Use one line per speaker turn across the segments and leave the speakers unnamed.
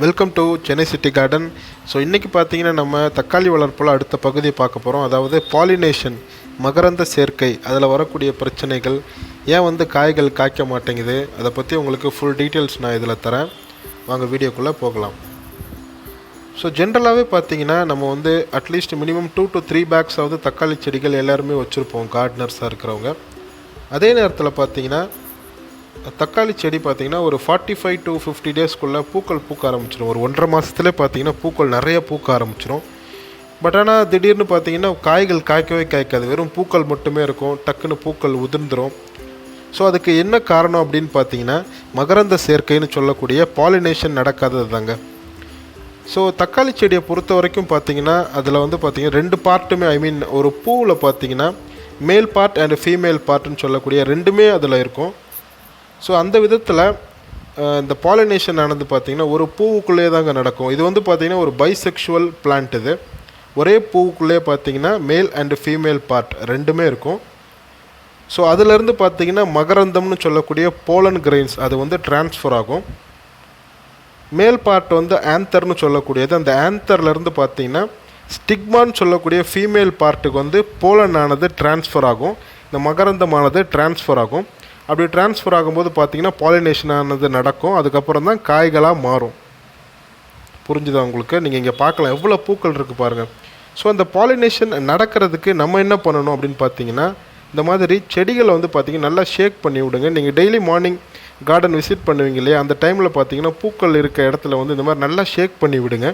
Welcome to Chennai city garden. So இன்றைக்கி பார்த்தீங்கன்னா நம்ம தக்காளி வளர்ப்பில் அடுத்த பகுதியை பார்க்க போகிறோம். அதாவது பாலினேஷன், மகரந்த சேர்க்கை, அதில் வரக்கூடிய பிரச்சனைகள், ஏன் காய்கள் காய்க்க மாட்டேங்குது, அதை பற்றி உங்களுக்கு ஃபுல் டீட்டெயில்ஸ் நான் இதில் தரேன். வாங்க வீடியோக்குள்ளே போகலாம். ஸோ ஜென்ரலாகவே பார்த்தீங்கன்னா நம்ம அட்லீஸ்ட் மினிமம் 2 to 3 பேக்ஸாவது தக்காளி செடிகள் எல்லாருமே வச்சுருப்போம், கார்டனர்ஸாக இருக்கிறவங்க. அதே நேரத்தில் பார்த்தீங்கன்னா தக்காளி செடி பார்த்திங்கன்னா ஒரு 45 to 50 டேஸ்க்குள்ளே பூக்கள் பூக்க ஆரம்பிச்சிடும். ஒரு 1.5 மாதத்துலேயே பார்த்திங்கன்னா பூக்கள் நிறைய பூக்க ஆரம்பிச்சிடும். பட் ஆனால் திடீர்னு பார்த்திங்கன்னா காய்கள் காய்க்கவே காய்க்காது, வெறும் பூக்கள் மட்டுமே இருக்கும். டக்குன்னு பூக்கள் உதிர்ந்துடும். ஸோ அதுக்கு என்ன காரணம் அப்படின்னு பார்த்தீங்கன்னா மகரந்த சேர்க்கைன்னு சொல்லக்கூடிய பாலினேஷன் நடக்காதது தாங்க. ஸோ தக்காளி செடியை பொறுத்த வரைக்கும் பார்த்திங்கன்னா அதில் பார்த்திங்கன்னா 2 பார்ட்டுமே, ஒரு பூவில் பார்த்திங்கன்னா மேல் பார்ட் அண்ட் ஃபீமேல் பார்ட்டுன்னு சொல்லக்கூடிய ரெண்டுமே அதில் இருக்கும். ஸோ அந்த விதத்தில் இந்த பாலினேஷன் ஆனது பார்த்திங்கன்னா ஒரு பூவுக்குள்ளே தாங்க நடக்கும். இது பார்த்திங்கன்னா ஒரு பைசெக்ஷுவல் பிளான்ட். இது ஒரே பூவுக்குள்ளே பார்த்திங்கன்னா மேல் அண்டு ஃபீமேல் பார்ட் ரெண்டுமே இருக்கும். ஸோ அதிலேருந்து பார்த்திங்கன்னா மகரந்தம்னு சொல்லக்கூடிய போலன் கிரெயின்ஸ் அது ட்ரான்ஸ்ஃபர் ஆகும். மேல் பார்ட் ஆந்தர்னு சொல்லக்கூடியது. அந்த ஆந்தர்லேருந்து பார்த்திங்கன்னா ஸ்டிக்மான்னு சொல்லக்கூடிய ஃபீமேல் பார்ட்டுக்கு போலன் ஆனது ட்ரான்ஸ்ஃபர் ஆகும். இந்த மகரந்தமானது ட்ரான்ஸ்ஃபர் ஆகும். அப்படி ட்ரான்ஸ்ஃபர் ஆகும்போது பார்த்திங்கன்னா பாலினேஷன் ஆனது நடக்கும். அதுக்கப்புறம் தான் காய்களாக மாறும். புரிஞ்சுதா உங்களுக்கு? நீங்கள் இங்கே பார்க்கலாம் எவ்வளோ பூக்கள் இருக்குது பாருங்கள். ஸோ அந்த பாலினேஷன் நடக்கிறதுக்கு நம்ம என்ன பண்ணணும் அப்படின்னு பார்த்தீங்கன்னா இந்த மாதிரி செடிகளை பார்த்திங்கன்னா நல்லா ஷேக் பண்ணி விடுங்க. நீங்கள் டெய்லி மார்னிங் கார்டன் விசிட் பண்ணுவீங்க இல்லையா, அந்த டைமில் பார்த்திங்கன்னா பூக்கள் இருக்க இடத்துல இந்த மாதிரி நல்லா ஷேக் பண்ணி விடுங்க.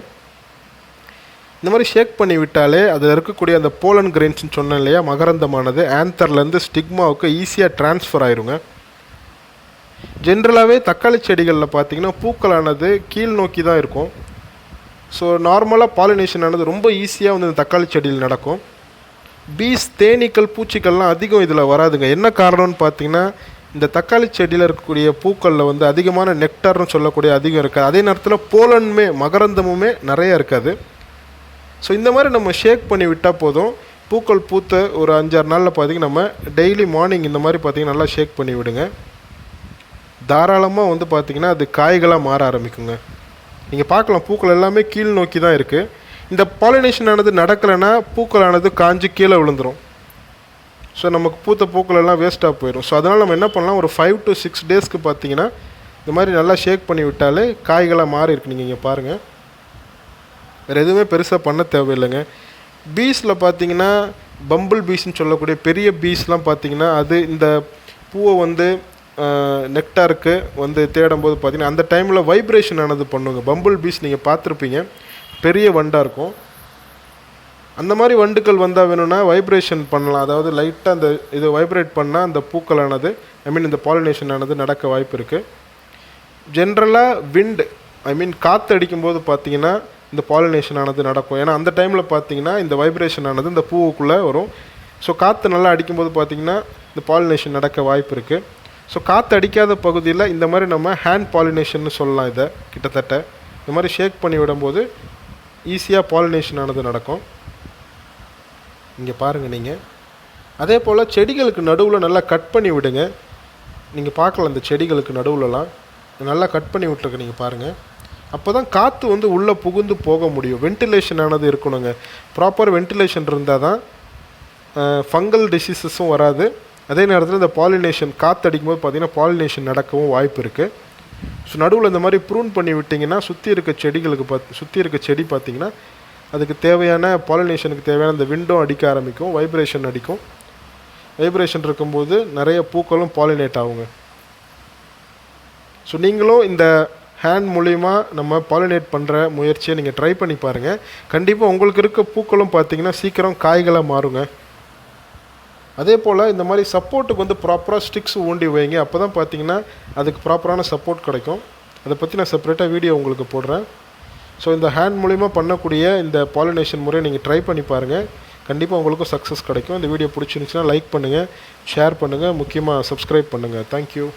இந்த மாதிரி ஷேக் பண்ணி விட்டாலே அதில் இருக்கக்கூடிய அந்த போலன் கிரெயின்ஸ்னு சொன்னேன் இல்லையா, மகரந்தமானது ஆந்தர்லேருந்து ஸ்டிக்மாவுக்கு ஈஸியாக ட்ரான்ஸ்ஃபர் ஆயிருங்க. ஜென்ரலாகவே தக்காளி செடிகளில் பார்த்திங்கன்னா பூக்களானது கீழ் நோக்கி தான் இருக்கும். ஸோ நார்மலாக பாலினேஷன் ஆனது ரொம்ப ஈஸியாக இந்த தக்காளி செடியில் நடக்கும். பீஸ், தேனீக்கள், பூச்சிகள்லாம் அதிகம் இதில் வராதுங்க. என்ன காரணம்னு பார்த்திங்கன்னா இந்த தக்காளி செடியில் இருக்கக்கூடிய பூக்களில் அதிகமான நெக்டார்னு சொல்லக்கூடிய அதிகம் இருக்காது. அதே நேரத்தில் போலனுமே மகரந்தமுமே நிறைய இருக்காது. ஸோ இந்த மாதிரி நம்ம ஷேக் பண்ணி விட்டால் போதும். பூக்கள் பூத்த ஒரு 5-6 நாளில் பார்த்திங்கன்னா நம்ம டெய்லி மார்னிங் இந்த மாதிரி பார்த்திங்கன்னா நல்லா ஷேக் பண்ணி விடுங்க. தாராளமாக பார்த்திங்கன்னா அது காய்களாக மாற ஆரம்பிக்குங்க. நீங்கள் பார்க்கலாம் பூக்கள் எல்லாமே கீழ் நோக்கி தான் இருக்குது. இந்த பாலினேஷன் ஆனது நடக்கலைன்னா பூக்களானது காஞ்சி கீழே விழுந்துடும். ஸோ நமக்கு பூத்த பூக்கள் எல்லாம் வேஸ்ட்டாக போயிடும். ஸோ அதனால் நம்ம என்ன பண்ணலாம், ஒரு 5 to 6 டேஸ்க்கு பார்த்திங்கன்னா இந்த மாதிரி நல்லா ஷேக் பண்ணி விட்டாலே காய்களாக மாறி இருக்கு. நீங்கள் இங்கே பாருங்கள், வேறு எதுவுமே பெருசாக பண்ண தேவையில்லைங்க. பீஸில் பார்த்திங்கன்னா பம்பிள் பீஸ்ன்னு சொல்லக்கூடிய பெரிய பீஸ்லாம் பார்த்திங்கன்னா அது இந்த பூவை நெக்டாருக்கு தேடும்போது பார்த்திங்கன்னா அந்த டைமில் வைப்ரேஷன் ஆனது பண்ணுங்க. பம்பிள் பீஸ் நீங்கள் பார்த்துருப்பீங்க, பெரிய வண்டாக இருக்கும். அந்த மாதிரி வண்டுகள் வேணும்னா வைப்ரேஷன் பண்ணலாம். அதாவது லைட்டாக அந்த இது வைப்ரேட் பண்ணால் அந்த பூக்களானது இந்த பாலினேஷன் ஆனது நடக்க வாய்ப்பு இருக்குது. ஜென்ரலாக விண்டு காற்று அடிக்கும்போது பார்த்திங்கன்னா இந்த பாலினேஷன் ஆனது நடக்கும். ஏன்னா அந்த டைமில் பார்த்திங்கன்னா இந்த வைப்ரேஷன் ஆனது இந்த பூவுக்குள்ளே வரும். ஸோ காற்று நல்லா அடிக்கும்போது பார்த்திங்கன்னா இந்த பாலினேஷன் நடக்க வாய்ப்பு இருக்குது. ஸோ காற்று அடிக்காத பகுதியில் இந்த மாதிரி நம்ம ஹேண்ட் பாலினேஷன் சொல்லலாம். இதை கிட்டத்தட்ட இந்த மாதிரி ஷேக் பண்ணி விடும்போது ஈஸியாக பாலினேஷன் ஆனது நடக்கும். இங்கே பாருங்கள் நீங்கள். அதே போல் செடிகளுக்கு நடுவில் நல்லா கட் பண்ணி விடுங்க. நீங்கள் பார்க்கலாம் இந்த செடிகளுக்கு நடுவில்லாம் நல்லா கட் பண்ணி விட்டுருக்கு. நீங்கள் பாருங்கள், அப்போ தான் காற்று உள்ளே புகுந்து போக முடியும். வென்டிலேஷன் ஆனது இருக்கணுங்க. ப்ராப்பர் வென்டிலேஷன் இருந்தால் தான் ஃபங்கல் டிசீசஸும் வராது. அதே நேரத்தில் இந்த பாலினேஷன் காற்று அடிக்கும்போது பார்த்திங்கன்னா பாலினேஷன் நடக்கவும் வாய்ப்பு இருக்குது. ஸோ நடுவில் இந்த மாதிரி ப்ரூன் பண்ணி விட்டிங்கன்னா சுற்றி இருக்க செடிகளுக்கு சுற்றி இருக்க செடி பார்த்திங்கன்னா அதுக்கு தேவையான பாலினேஷனுக்கு தேவையான இந்த விண்டும் அடிக்க ஆரம்பிக்கும், வைப்ரேஷன் அடிக்கும். வைப்ரேஷன் இருக்கும்போது நிறைய பூக்களும் பாலினேட் ஆகுங்க. ஸோ நீங்களும் இந்த ஹேண்ட் மூலிமா நம்ம பாலினேட் பண்ணுற முயற்சியை நீங்கள் ட்ரை பண்ணி பாருங்கள். கண்டிப்பாக உங்களுக்கு இருக்க பூக்களும் பார்த்திங்கன்னா சீக்கிரம் காய்களாக மாறுங்க. அதே போல் இந்த மாதிரி சப்போர்ட்டுக்கு ப்ராப்பராக ஸ்டிக்ஸ் ஊண்டி வைங்க. அப்போ தான் பார்த்திங்கன்னா அதுக்கு ப்ராப்பரான சப்போர்ட் கிடைக்கும். அதை பற்றி நான் செப்பரேட்டாக வீடியோ உங்களுக்கு போடுறேன். ஸோ இந்த ஹேண்ட் மூலிமா பண்ணக்கூடிய இந்த பாலினேஷன் முறையை நீங்கள் ட்ரை பண்ணி பாருங்கள். கண்டிப்பாக உங்களுக்கும் சக்ஸஸ் கிடைக்கும். இந்த வீடியோ பிடிச்சிருந்துச்சுன்னா லைக் பண்ணுங்கள், ஷேர் பண்ணுங்கள், முக்கியமாக சப்ஸ்கிரைப் பண்ணுங்கள். தேங்க்யூ.